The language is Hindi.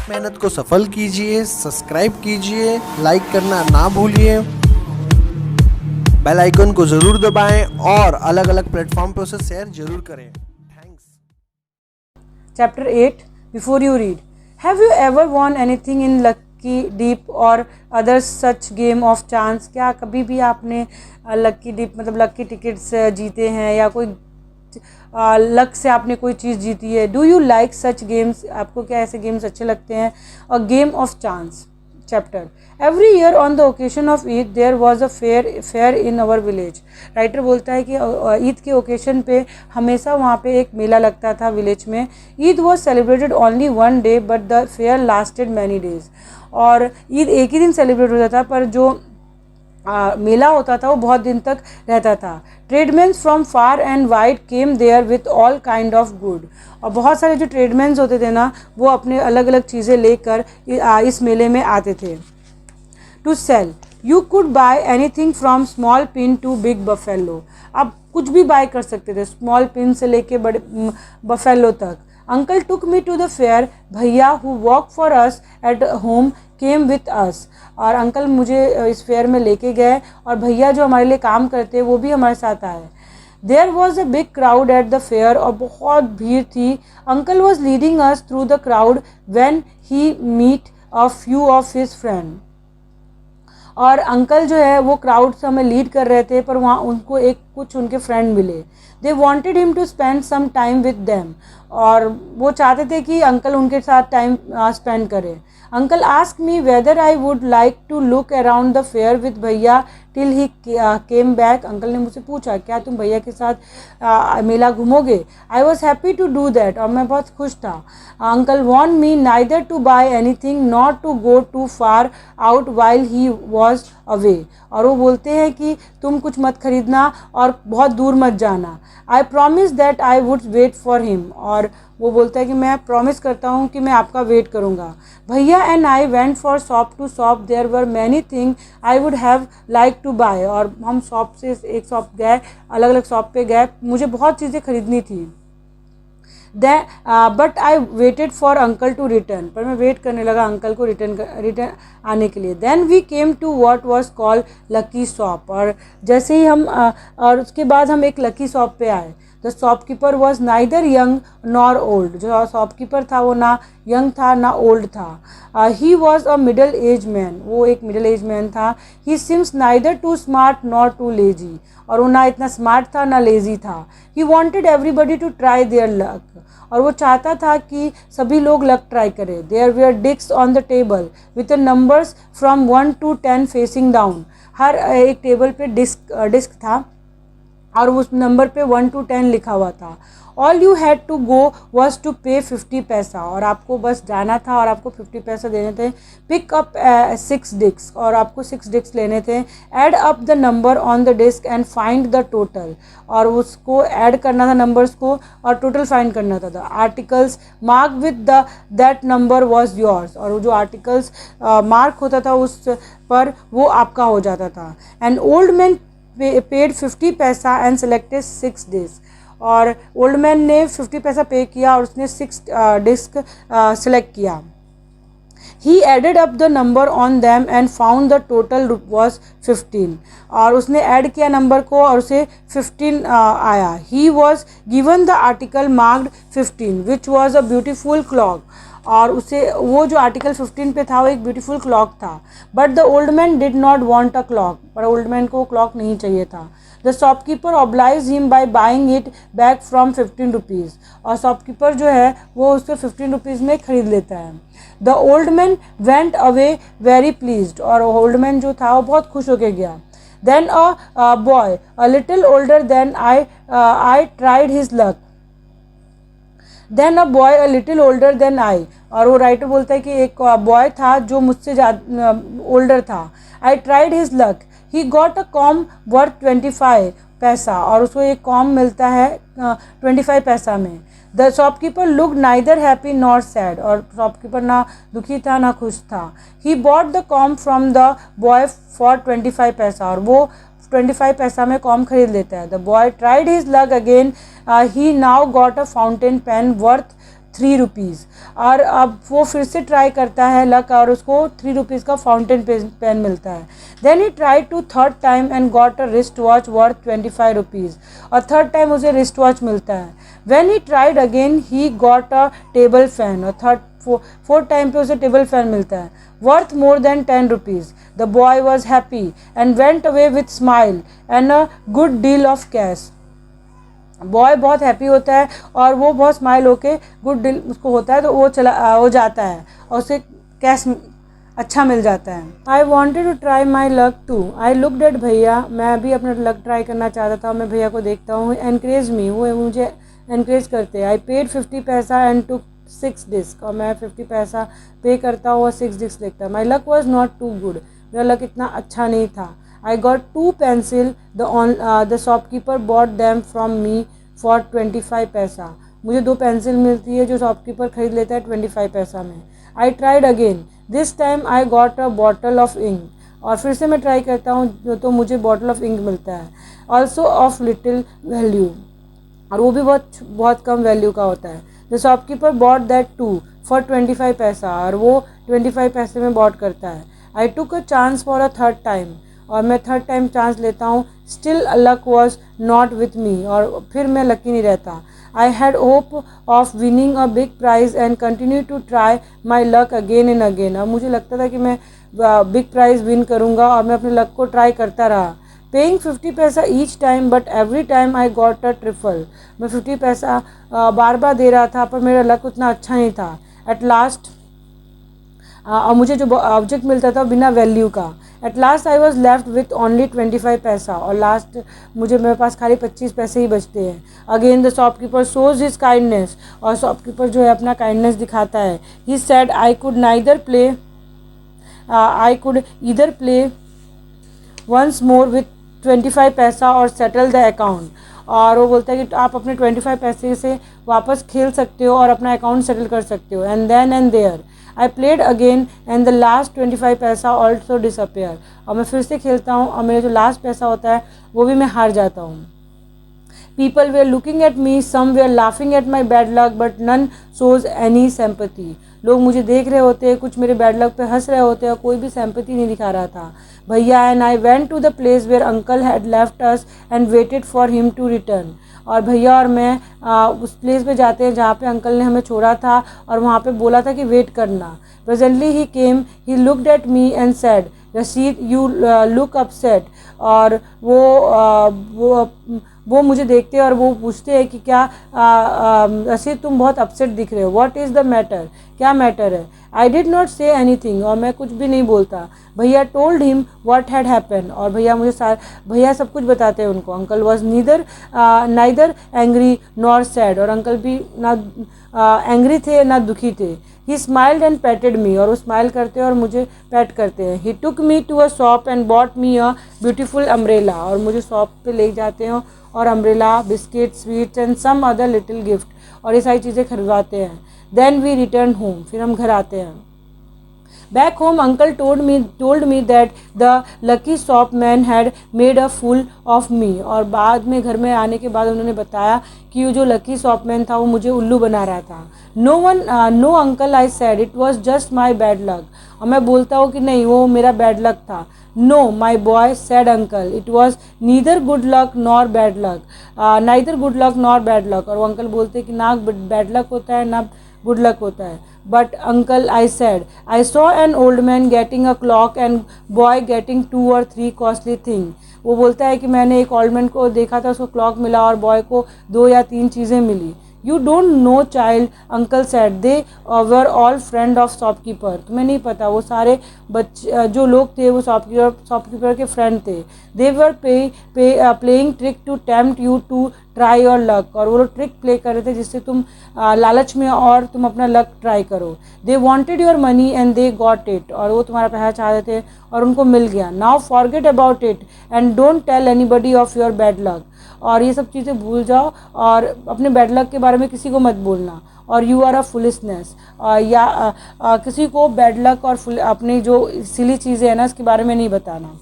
मेहनत को सफल कीजिए, सब्सक्राइब कीजिए, लाइक करना ना भूलिए, बेल आइकन को जरूर दबाएं और अलग अलग प्लेटफॉर्म पे उसे शेयर जरूर करें। Thanks. Chapter 8. Before you read, have you ever won anything in Lucky Deep or other such game of chance? क्या कभी भी आपने लक्की डीप मतलब लक्की टिकट्स जीते हैं या कोई लक से आपने कोई चीज़ जीती है? Do you like such games? आपको क्या ऐसे गेम्स अच्छे लगते हैं? A game of chance chapter. Every year on the occasion of Eid there was a fair in our village. Writer बोलता है कि ईद के ओकेशन पे हमेशा वहाँ पे एक मेला लगता था विलेज में। Eid was celebrated only one day but the fair lasted many days. और ईद एक ही दिन सेलिब्रेट होता था पर जो मेला होता था वो बहुत दिन तक रहता था। Tradesmen from far and wide came there with all kind of good. और बहुत सारे जो ट्रेडमैन्स होते थे ना वो अपने अलग अलग चीज़ें लेकर इस मेले में आते थे। To sell you could buy anything from small pin to big buffalo. आप कुछ भी बाय कर सकते थे, स्मॉल पिन से लेके बड़े बफेलो तक। Uncle took me to the fair, भैया who walk for us at home came with us. और अंकल मुझे इस फेयर में लेके गए और भैया जो हमारे लिए काम करते हैं वो भी हमारे साथ आए। There was a big crowd at the fair, और बहुत भीड़ थी। Uncle was leading us through the crowd when he meet a few of his friend. और अंकल जो है वो क्राउड से हमें लीड कर रहे थे पर वहाँ उनको कुछ उनके फ्रेंड मिले। They wanted him to spend some time with them, और वो चाहते थे कि अंकल उनके साथ टाइम स्पेंड करें। Uncle ask me whether I would like to look around the fair with भैया till he came back. Uncle ने मुझसे पूछा क्या तुम भैया के साथ मेला घूमोगे? I was happy to do that, और मैं बहुत खुश था। Uncle want me neither to bye anything not to go too far out while he was away. और वो बोलते हैं कि तुम कुछ मत खरीदना और बहुत दूर मत जाना। I promise that I would wait for him, और वो बोलता है कि मैं प्रॉमिस करता हूँ कि मैं आपका वेट करूँगा। भैया and I went for shop to shop, there were many thing I would have like to buy. और हम शॉप से एक शॉप गए, अलग अलग शॉप पे गए, मुझे बहुत चीज़ें खरीदनी थी। But I waited for uncle to return, पर मैं वेट करने लगा अंकल को रिटर्न आने के लिए। Then we came to what was called lucky shop, और जैसे ही हम और उसके बाद हम एक लकी शॉप पे आए। The shopkeeper was neither young nor old. जो शॉपकीपर था वो ना यंग था ना ओल्ड था। He was a middle age man, वो एक मिडल एज मैन था। He seems neither too smart nor too lazy, और वो ना इतना स्मार्ट था ना लेजी था। He wanted everybody to try their luck, और वो चाहता था कि सभी लोग लक ट्राई करें। There were disc on the table with numbers from 1 to 10 facing down. हर एक टेबल पे डिस्क था और उस नंबर पे 1 to 10 लिखा हुआ था। All you had to go was to pay 50 पैसा, और आपको बस जाना था और आपको 50 पैसा देने थे। पिक अप 6 डिस्क, और आपको 6 डिस्क लेने थे। Add up the number on the disc and find the total, और उसको ऐड करना था नंबर्स को और टोटल फाइंड करना था। The articles mark with the that number was yours, और वो जो आर्टिकल्स मार्क होता था उस पर वो आपका हो जाता था। एन ओल्ड मैन पेड 50 पैसा एंड सेलेक्टेड 6 डिस्क, और ओल्ड मैन ने 50 पैसा पे किया और उसने 6 डिस्क सेलेक्ट किया। He added up the number on them and found the total was 15, और उसने ऐड किया नंबर को और उसे 15 आया। He was given the article marked 15 which was a beautiful clock, और उसे वो जो आर्टिकल 15 पे था वो एक ब्यूटीफुल क्लॉक था। But the old man did not want a clock, पर ओल्ड मैन को क्लॉक नहीं चाहिए था। The shopkeeper oblige him by buying it back from 15 rupees, और शॉपकीपर जो है वो उसको 15 रुपीज़ में खरीद लेता है। The old man went away very pleased, और ओल्ड मैन जो था वो बहुत खुश होकर गया। Then a boy a little older than I tried his luck, then a boy a little older than I, और वो राइटर बोलता है कि एक बॉय था जो मुझसे ओल्डर था। आई ट्राइड हिज लक, ही गॉट अ कॉम वर्थ 25 पैसा, और उसको एक कॉम मिलता है 25 पैसा में। The shopkeeper look neither happy nor sad, और शॉपकीपर ना दुखी था ना खुश था। He bought the com from the boy for 25 paisa, और वो 25 पैसा में कॉम खरीद लेता है। The boy tried his luck again, he now got a fountain pen worth 3 rupees. और अब वो फिर से ट्राई करता है लक और उसको 3 रुपीज़ का फाउंटेन पेन मिलता है। Then he try to third time and got a wrist watch worth 25 rupees, और थर्ड टाइम उसे रिस्ट वॉच मिलता है। When he tried again he got a table fan, और फोर्थ टाइम पे उसे टेबल फैन मिलता है worth more than 10 rupees. The boy was happy and went away with smile and a good deal of cash. Boy बहुत हैप्पी होता है और वो बहुत स्माइल होके गुड डील उसको होता है, तो वो जाता है और उसे कैश अच्छा मिल जाता है। I wanted to try my luck too, I looked at भैया, मैं भी अपना लक ट्राई करना चाहता था। मैं भैया को देखता हूँ, एनकरेज मी, वो मुझे एनकरेज करते हैं। आई पेड 50 पैसा एंड टू 6 डिस्क, और मैं 50 पैसा पे करता हूँ और 6 डिस्क देखता। My luck was not too good, मेरा लक इतना अच्छा नहीं था। I got 2 pencil, the shopkeeper bought them from me for 25 पैसा, मुझे 2 पेंसिल मिलती है जो शॉपकीपर खरीद लेता है 25 पैसा में। I tried again, this time I got a bottle of ink, और फिर से मैं ट्राई करता हूँ तो मुझे बॉटल ऑफ इंक मिलता है, also of little value, और वो भी बहुत कम वैल्यू का होता है। The shopkeeper bought that too for 25 paisa, और वो 25 पैसे में बॉट करता है। I took a chance for a third time, और मैं थर्ड टाइम चांस लेता हूँ। Still luck was not with me, और फिर मैं लकी नहीं रहता। I had hope of winning a big prize and continue to try my luck again and again. अब मुझे लगता था कि मैं बिग प्राइज विन करूँगा और मैं अपने लक को ट्राई करता रहा। पेइंग 50 पैसा each time but every time I got a triple, मैं 50 पैसा बार बार दे रहा था पर मेरा लक उतना अच्छा नहीं था। एट लास्ट और मुझे जो ऑब्जेक्ट मिलता था बिना वैल्यू का। At last I was left with only 25 paisa, और लास्ट मेरे पास खाली 25 पैसे ही बचते हैं। Again the shopkeeper shows his kindness, और शॉपकीपर जो है अपना काइंडनेस दिखाता है। He said I could either play once more with 25 paisa और सेटल द अकाउंट, और वो बोलता है कि आप अपने 25 पैसे से वापस खेल सकते हो और अपना अकाउंट सेटल कर सकते हो। And then and there I played again and the last 25 paisa also disappear, और मैं फिर से खेलता हूँ और मेरा जो लास्ट पैसा होता है वो भी मैं हार जाता हूँ। People were looking at me, some were laughing at my bad luck but none shows any sympathy, लोग मुझे देख रहे होते हैं, कुछ मेरे बैड लक पे हंस रहे होते हैं, कोई भी सिंपैथी नहीं दिखा रहा था। भैया and I went to the place where uncle had left us and waited for him to return, और भैया और मैं उस प्लेस पे जाते हैं जहाँ पे अंकल ने हमें छोड़ा था और वहाँ पे बोला था कि वेट करना। Presently he came, he looked at me and said Rashid you look upset, और वो मुझे देखते हैं और वो पूछते हैं कि क्या रशीद तुम बहुत अपसेट दिख रहे हो, व्हाट इज़ द मैटर, क्या मैटर है। I did not say anything, और मैं कुछ भी नहीं बोलता। भैया told him what had happen, और भैया सब कुछ बताते हैं उनको। Uncle was neither angry nor sad, और अंकल भी ना एंग्री थे ना दुखी थे। ही स्माइल्ड एंड पैटेड मी, और वो स्माइल करते हैं और मुझे पैट करते हैं। He took me to a shop and bought me a beautiful umbrella, और मुझे शॉप पे ले जाते हैं और umbrella, biscuit, sweets and some other little gift, और ये सारी चीज़ें खरीदवाते हैं। देन वी रिटर्न होम, फिर हम घर आते हैं। Back home, uncle told me that the lucky shopman had made a fool of me, और बाद में घर में आने के बाद उन्होंने बताया कि जो लकी शॉपमैन था वो मुझे उल्लू बना रहा था। No uncle I said it was just my bad luck, और मैं बोलता हूँ कि नहीं वो मेरा बैड लक था। No my boy said uncle it was neither good luck nor bad luck, neither good luck nor bad luck, और वो अंकल बोलते कि ना बैड लक होता है ना गुड लक होता है। But uncle I said I saw an old man getting a clock and boy getting 2 or 3 costly thing, वो बोलता है कि मैंने एक ओल्ड मैन को देखा था, उसको क्लॉक मिला और बॉय को 2 या 3 चीज़ें मिली। You don't know child, uncle said they were all friend of shopkeeper, तुम्हें नहीं पता वो सारे बच्चे जो लोग थे वो शॉपकीपर के फ्रेंड थे। They were playing trick to tempt you to try your luck, और वो लोग ट्रिक प्ले कर रहे थे जिससे तुम लालच में और तुम अपना लक ट्राई करो। They wanted your money and they got it, और वो तुम्हारा पैसा चाह रहे थे और उनको मिल गया। Now forget about it and don't tell anybody of your bad luck, और ये सब चीज़ें भूल जाओ और अपने बैड लक के बारे में किसी को मत बोलना। और यू आर अ फुलिशनेस, या किसी को बैड लक और अपनी जो सिली चीज़ें हैं ना इसके बारे में नहीं बताना।